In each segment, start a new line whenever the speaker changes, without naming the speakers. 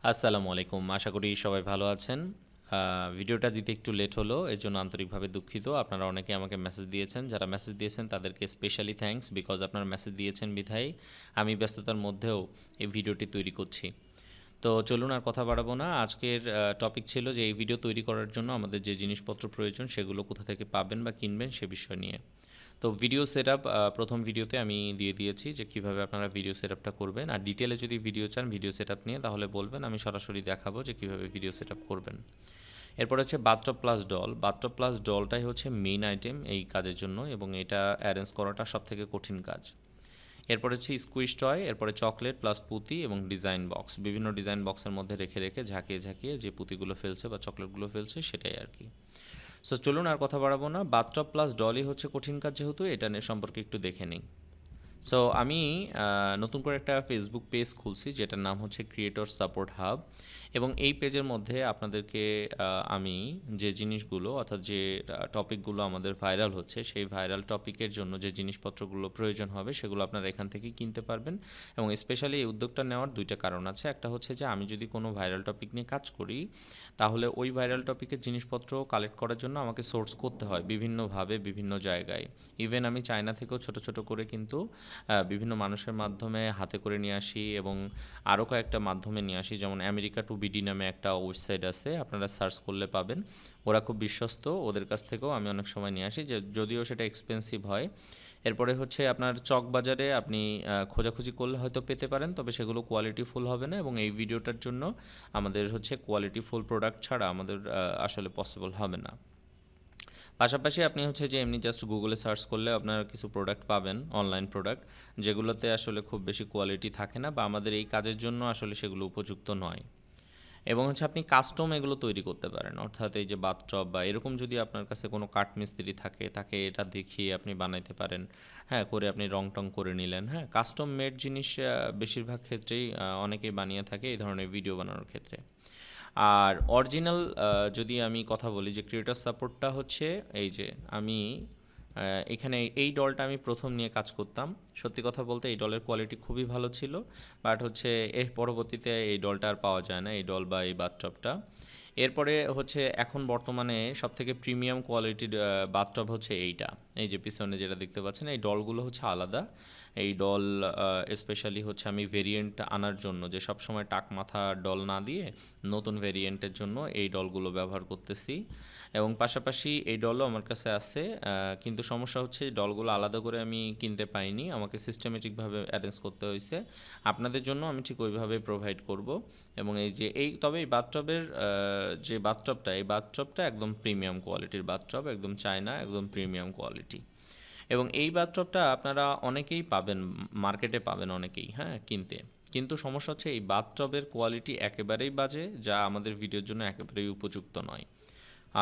আসসালামু আলাইকুম। আশা করি সবাই ভালো আছেন। ভিডিওটা দিতে একটু লেট হলো। এর জন্য আন্তরিকভাবে দুঃখিত। আপনারা অনেকে আমাকে মেসেজ দিয়েছেন। যারা মেসেজ দিয়েছেন তাদেরকে স্পেশালি থ্যাঙ্কস বিকজ আপনারা মেসেজ দিয়েছেন বিধায় আমি ব্যস্ততার মধ্যেও এই ভিডিওটি তৈরি করছি। তো চলুন আর কথা বাড়াবো না। আজকের টপিক ছিল যে এই ভিডিও তৈরি করার জন্য আমাদের যে জিনিসপত্র প্রয়োজন সেগুলো কোথা থেকে পাবেন বা কিনবেন সে বিষয় নিয়ে। তো ভিডিও সেটআপ প্রথম ভিডিওতে আমি দিয়ে দিয়েছি যে কিভাবে আপনারা ভিডিও সেটআপটা করবেন। আর ডিটেলে যদি ভিডিও চান ভিডিও সেটআপ নিয়ে তাহলে বলবেন, আমি সরাসরি দেখাবো যে কিভাবে ভিডিও সেটআপ করবেন। এরপর হচ্ছে bathtub plus doll. Bathtub plus ডলটাই হচ্ছে মেইন আইটেম এই কাজের জন্য এবং এটা অ্যারেঞ্জ করাটা সবথেকে কঠিন কাজ। এরপর হচ্ছে স্কুইজ টয়, এরপরে চকলেট প্লাস পুঁতি এবং ডিজাইন বক্স। বিভিন্ন ডিজাইন বক্সের মধ্যে রেখে রেখে ঝাঁকিয়ে ঝাঁকিয়ে যে পুঁতিগুলো ফেলছে বা চকলেটগুলো ফেলছে সেটাই আর কি। সো চলুন আর কথা বাড়াবো না। বাথটব প্লাস ডলই হচ্ছে কঠিন কাজ, যেহেতু এটা নিয়ে সম্পর্কে একটু দেখে নিই। সো আমি নতুন করে একটা ফেসবুক পেজ খুলছি যেটার নাম হচ্ছে ক্রিয়েটর সাপোর্ট হাব, এবং এই পেজের মধ্যে আপনাদেরকে আমি যে জিনিসগুলো অর্থাৎ যে টপিকগুলো আমাদের ভাইরাল হচ্ছে সেই ভাইরাল টপিকের জন্য যে জিনিসপত্রগুলো প্রয়োজন হবে সেগুলো আপনারা এখান থেকে কিনতে পারবেন। এবং স্পেশালি এই উদ্যোগটা নেওয়ার দুইটা কারণ আছে। একটা হচ্ছে যে আমি যদি কোনো ভাইরাল টপিক নিয়ে কাজ করি তাহলে ওই ভাইরাল টপিকের জিনিসপত্র কালেক্ট করার জন্য আমাকে সোর্স করতে হয় বিভিন্নভাবে বিভিন্ন জায়গায়। ইভেন আমি চায়না থেকেও ছোট ছোট করে কিন্তু বিভিন্ন মানুষের মাধ্যমে হাতে করে নিয়ে আসি এবং আরও কয়েকটা মাধ্যমে নিয়ে আসি। যেমন আমেরিকা টু বিডি নামে একটা ওয়েবসাইট আছে, আপনারা সার্চ করলে পাবেন। ওরা খুব বিশ্বস্ত, ওদের কাছ থেকেও আমি অনেক সময় নিয়ে আসি, যে যদিও সেটা এক্সপেন্সিভ হয়। এরপরে হচ্ছে আপনার চক বাজারে আপনি খোঁজাখুঁজি করলে হয়তো পেতে পারেন, তবে সেগুলো কোয়ালিটিফুল হবে না, এবং এই ভিডিওটার জন্য আমাদের হচ্ছে কোয়ালিটিফুল প্রোডাক্ট ছাড়া আমাদের আসলে পসিবল হবে না। পাশাপাশি আপনি হচ্ছে যে এমনি জাস্ট গুগলে সার্চ করলে আপনারা কিছু প্রোডাক্ট পাবেন, অনলাইন প্রোডাক্ট, যেগুলোতে আসলে খুব বেশি কোয়ালিটি থাকে না বা আমাদের এই কাজের জন্য আসলে সেগুলো উপযুক্ত নয়। এবং হচ্ছে আপনি কাস্টম এগুলো তৈরি করতে পারেন, অর্থাৎ এই যে বাথটব বা এরকম যদি আপনার কাছে কোনো কাঠমিস্ত্রি থাকে তাকে এটা দেখিয়ে আপনি বানাইতে পারেন। হ্যাঁ, করে আপনি রং টং করে নিলেন। হ্যাঁ, কাস্টম মেড জিনিস বেশিরভাগ ক্ষেত্রেই অনেকেই বানিয়ে থাকে এই ধরনের ভিডিও বানানোর ক্ষেত্রে। আর অরিজিনাল যদি আমি কথা বলি যে ক্রিয়েটর সাপোর্টটা হচ্ছে এই যে আমি এখানে এই ডলটা আমি প্রথম নিয়ে কাজ করতাম। সত্যি কথা বলতে এই ডলের কোয়ালিটি খুবই ভালো ছিল, বাট হচ্ছে এর পরবর্তীতে এই ডলটা আর পাওয়া যায় না, এই ডল বা এই বাথটবটা। এরপরে হচ্ছে এখন বর্তমানে সবথেকে প্রিমিয়াম কোয়ালিটির বাথটব হচ্ছে এইটা। এই যে পিছনে যেটা দেখতে পাচ্ছেন এই ডলগুলো হচ্ছে আলাদা। এই ডল স্পেশালি হচ্ছে আমি ভেরিয়েন্ট আনার জন্য, যে সবসময় টাক মাথা ডল না দিয়ে নতুন ভেরিয়েন্টের জন্য এই ডলগুলো ব্যবহার করতেছি। এবং পাশাপাশি এই ডলও আমার কাছে আছে, কিন্তু সমস্যা হচ্ছে ডলগুলো আলাদা করে আমি কিনতে পাইনি, আমাকে সিস্টেমেটিকভাবে অ্যারেঞ্জ করতে হয়েছে। আপনাদের জন্য আমি ঠিক ওইভাবে প্রোভাইড করব। এবং এই যে তবে এই বাথটবের যে বাথটবটা, এই বাথটবটা একদম প্রিমিয়াম কোয়ালিটির বাথটব, একদম চায়না, একদম প্রিমিয়াম কোয়ালিটি। এবং এই বাথটবটা আপনারা অনেকেই পাবেন, মার্কেটে পাবেন অনেকেই, হ্যাঁ, কিনতে। কিন্তু সমস্যা হচ্ছে এই বাথটবের কোয়ালিটি একেবারেই বাজে, যা আমাদের ভিডিওর জন্য একেবারেই উপযুক্ত নয়।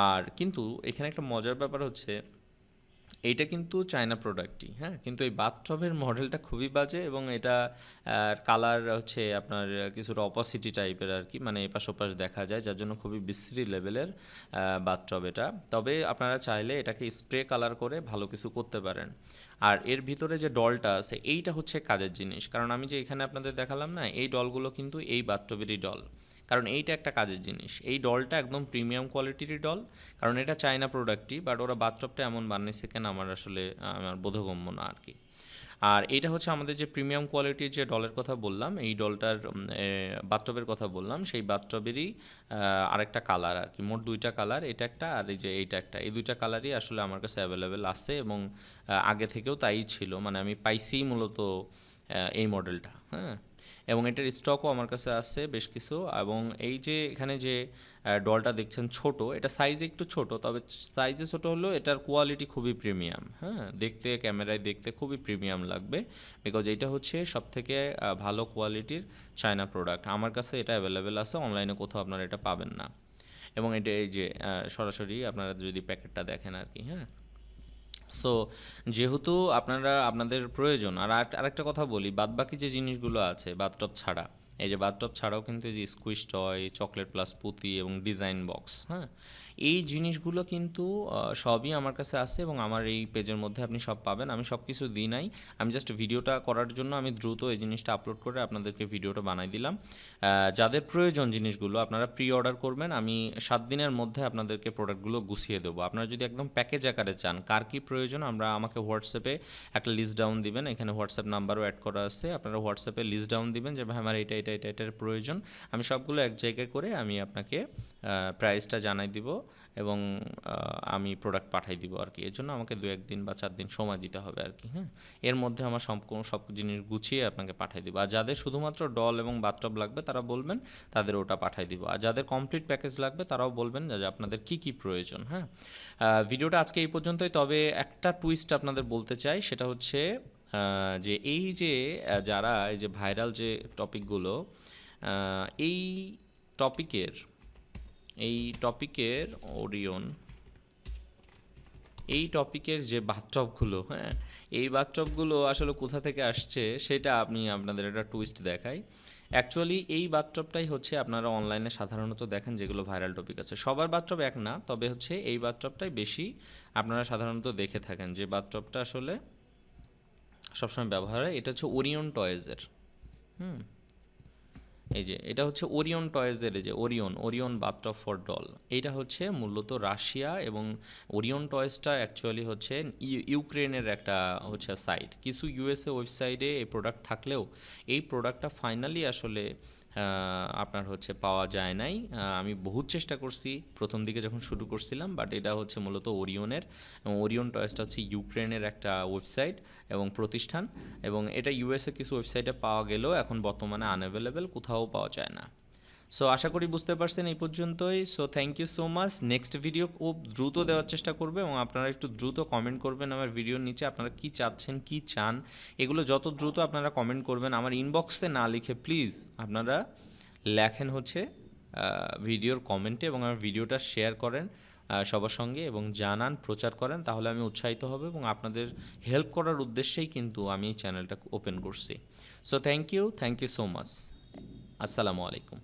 আর কিন্তু এখানে একটা মজার ব্যাপার হচ্ছে এইটা কিন্তু চায়না প্রোডাক্টই, হ্যাঁ, কিন্তু এই বাথটবের মডেলটা খুবই বাজে এবং এটা কালার হচ্ছে আপনার কিছুটা অপাসিটি টাইপের আর কি, মানে এপাশ ওপাশ দেখা যায়, যার জন্য খুবই বিশ্রী লেভেলের বাথটব এটা। তবে আপনারা চাইলে এটাকে স্প্রে কালার করে ভালো কিছু করতে পারেন। আর এর ভিতরে যে ডলটা আছে এইটা হচ্ছে কাজের জিনিস, কারণ আমি যে এখানে আপনাদের দেখালাম না, এই ডলগুলো কিন্তু এই বাথটবেরই ডল, কারণ এইটা একটা কাজের জিনিস। এই ডলটা একদম প্রিমিয়াম কোয়ালিটিরই ডল, কারণ এটা চায়না প্রোডাক্টই, বাট ওরা বাথটবটা এমন বানিয়েছে কেন আমার আসলে আমার বোধগম্য না আর কি। আর এটা হচ্ছে আমাদের যে প্রিমিয়াম কোয়ালিটির যে ডলের কথা বললাম, এই ডলটার বাথটবের কথা বললাম, সেই বাথটবেরই আরেকটা কালার আর কি, মোট দুইটা কালার, এটা একটা আর এই যে এইটা একটা, এই দুইটা কালারই আসলে আমার কাছে অ্যাভেলেবেল আছে এবং আগে থেকেও তাই ছিল, মানে আমি পাইছি মূলত এই মডেলটা, হ্যাঁ। এবং এটার স্টকও আমার কাছে আছে বেশ কিছু। এবং এই যে এখানে যে ডলটা দেখছেন ছোট, এটা সাইজে একটু ছোট, তবে সাইজে ছোট হলেও এটার কোয়ালিটি খুবই প্রিমিয়াম, হ্যাঁ, দেখতে ক্যামেরায় দেখতে খুবই প্রিমিয়াম লাগবে, বিকজ এটা হচ্ছে সবথেকে ভালো কোয়ালিটির চায়না প্রোডাক্ট। আমার কাছে এটা অ্যাভেলেবেল আছে, অনলাইনে কোথাও আপনারা এটা পাবেন না। এবং এটা এই যে সরাসরি আপনারা যদি প্যাকেটটা দেখেন আর কি, হ্যাঁ। সো যেহেতু আপনারা আপনাদের প্রয়োজন, আর আরেকটা কথা বলি, বাদবাকি যে জিনিসগুলো আছে বাথটব ছাড়া, এই যে বাথটব ছাড়াও কিন্তু এই যে স্কুইশ টয়, চকলেট প্লাস পুঁতি এবং ডিজাইন বক্স, হ্যাঁ, এই জিনিসগুলো কিন্তু সবই আমার কাছে আছে এবং আমার এই পেজের মধ্যে আপনি সব পাবেন। আমি সব কিছু দিই নাই, আমি জাস্ট ভিডিওটা করার জন্য আমি দ্রুত এই জিনিসটা আপলোড করে আপনাদেরকে ভিডিওটা বানাই দিলাম। যাদের প্রয়োজন জিনিসগুলো আপনারা প্রি অর্ডার করবেন, আমি 7 দিনের মধ্যে আপনাদেরকে প্রোডাক্টগুলো গুছিয়ে দেবো। আপনারা যদি একদম প্যাকেজ আকারে চান, কার কী প্রয়োজন, আমাকে হোয়াটসঅ্যাপে একটা লিস্ট ডাউন দিবেন, এখানে হোয়াটসঅ্যাপ নাম্বারও অ্যাড করা আছে, আপনারা হোয়াটসঅ্যাপে লিস্ট ডাউন দিবেন যে ভাই আমার এটার প্রয়োজন, আমি সবগুলো এক জায়গায় করে আমি আপনাকে প্রাইসটা জানাই দিব এবং আমি প্রোডাক্ট পাঠাই দিব আর কি। এর জন্য আমাকে 2-1 দিন বা 4 দিন সময় দিতে হবে আর কি, হ্যাঁ। এর মধ্যে আমার সব জিনিস গুছিয়ে আপনাকে পাঠাই দিব। আর যাদের শুধুমাত্র ডল এবং বাথটব লাগবে তারা বলবেন, তাদের ওটা পাঠাই দিব। আর যাদের কমপ্লিট প্যাকেজ লাগবে তারাও বলবেন যে আপনাদের কি কি প্রয়োজন, হ্যাঁ। ভিডিওটা আজকে এই পর্যন্তই। তবে একটা টুইস্ট আপনাদের বলতে চাই, সেটা হচ্ছে যে এই যে যারা এই যে ভাইরাল যে টপিকগুলো, এই টপিকের ওরিয়ন, এই টপিকের যে বাথটবগুলো, হ্যাঁ, এই বাথটবগুলো আসলে কোথা থেকে আসছে সেটা আমি আপনাদের একটা টুইস্ট দেখাই। অ্যাকচুয়ালি এই বাথটবটাই হচ্ছে আপনারা অনলাইনে সাধারণত দেখেন যেগুলো ভাইরাল টপিক আছে, সবার বাথটব এক না, তবে হচ্ছে এই বাথটবটাই বেশি আপনারা সাধারণত দেখে থাকেন, যে বাথটবটা আসলে সবসময় ব্যবহার হয়। এটা হচ্ছে ওরিয়ন টয়েজের, হুম, এই যে এটা হচ্ছে ওরিয়ন টয়েজের, এই যে ওরিয়ন বাথটব ফর ডল, এইটা হচ্ছে মূলত রাশিয়া, এবং ওরিয়ন টয়েজটা অ্যাকচুয়ালি হচ্ছে ইউক্রেনের একটা হচ্ছে সাইট। কিছু ইউএসএ ওয়েবসাইটে এই প্রোডাক্ট থাকলেও এই প্রোডাক্টটা ফাইনালি আসলে আপনার হচ্ছে পাওয়া যায় নাই। আমি বহুত চেষ্টা করছি প্রথম দিকে যখন শুরু করছিলাম, বাট এটা হচ্ছে মূলত ওরিয়নের, এবং ওরিয়ন টয়েসটা হচ্ছে ইউক্রেনের একটা ওয়েবসাইট এবং প্রতিষ্ঠান, এবং এটা ইউএসএ কিছু ওয়েবসাইটে পাওয়া গেলেও এখন বর্তমানে আনঅ্যাভেলেবেল, কোথাও পাওয়া যায় না। সো আশা করি বুঝতে পারছেন এই পর্যন্তই। So thank you so much. Next video খুব দ্রুত দেওয়ার চেষ্টা করবে, এবং আপনারা একটু দ্রুত কমেন্ট করবেন আমার ভিডিওর নিচে, আপনারা কি চাচ্ছেন, কি চান, এগুলো যত দ্রুত আপনারা কমেন্ট করবেন, আমার ইনবক্সে না লিখে প্লিজ আপনারা লেখেন হচ্ছে ভিডিওর কমেন্টে, এবং আমার ভিডিওটা শেয়ার করেন সবার সঙ্গে এবং জানান, প্রচার করেন, তাহলে আমি উৎসাহিত হব, এবং আপনাদের হেল্প করার উদ্দেশ্যেই কিন্তু আমি এই চ্যানেলটা ওপেন করছি। So thank you so much. আসসালামু আলাইকুম।